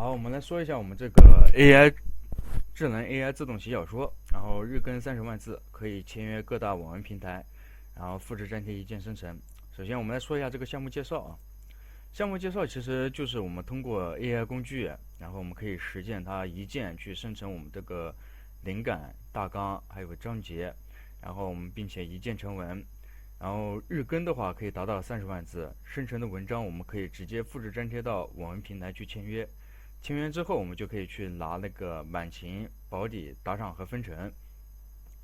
好，我们来说一下我们这个 智能 AI 自动写小说，然后日更30万字，可以签约各大网文平台，然后复制粘贴一键生成。首先，我们来说一下这个项目介绍啊。项目介绍其实就是我们通过 AI 工具，然后我们可以实现它一键去生成我们这个灵感、大纲还有章节，然后我们并且一键成文。然后日更的话可以达到30万字，生成的文章我们可以直接复制粘贴到网文平台去签约。签约之后，我们就可以去拿那个满勤、保底、打赏和分成。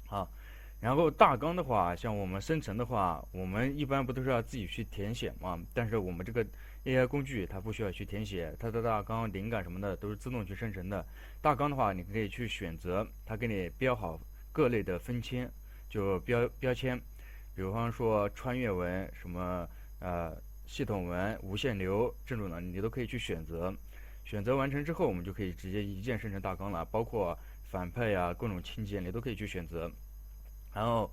好，然后大纲的话，像我们生成的话，我们一般不都是要自己去填写嘛？但是我们这个 AI 工具它不需要去填写，它的大纲、灵感什么的都是自动去生成的。大纲的话，你可以去选择，它给你标好各类的分签，就标签，比方说穿越文、什么系统文、无限流这种的，你都可以去选择。选择完成之后，我们就可以直接一键生成大纲了，包括反派呀、各种情节你都可以去选择。然后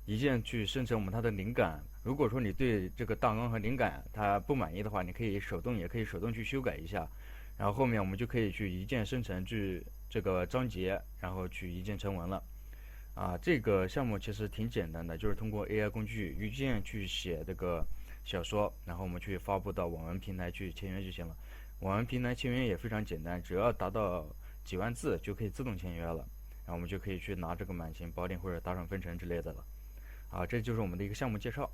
一键去生成我们它的灵感。如果说你对这个大纲和灵感它不满意的话，你可以也可以手动去修改一下。然后后面我们就可以去一键生成这个章节，然后去一键成文了。这个项目其实挺简单的，就是通过 AI 工具一键去写这个小说，然后我们去发布到网文平台去签约就行了。网文平台签约也非常简单，只要达到几万字就可以自动签约了，然后我们就可以去拿这个满勤、保底或者打赏分成之类的了。这就是我们的一个项目介绍。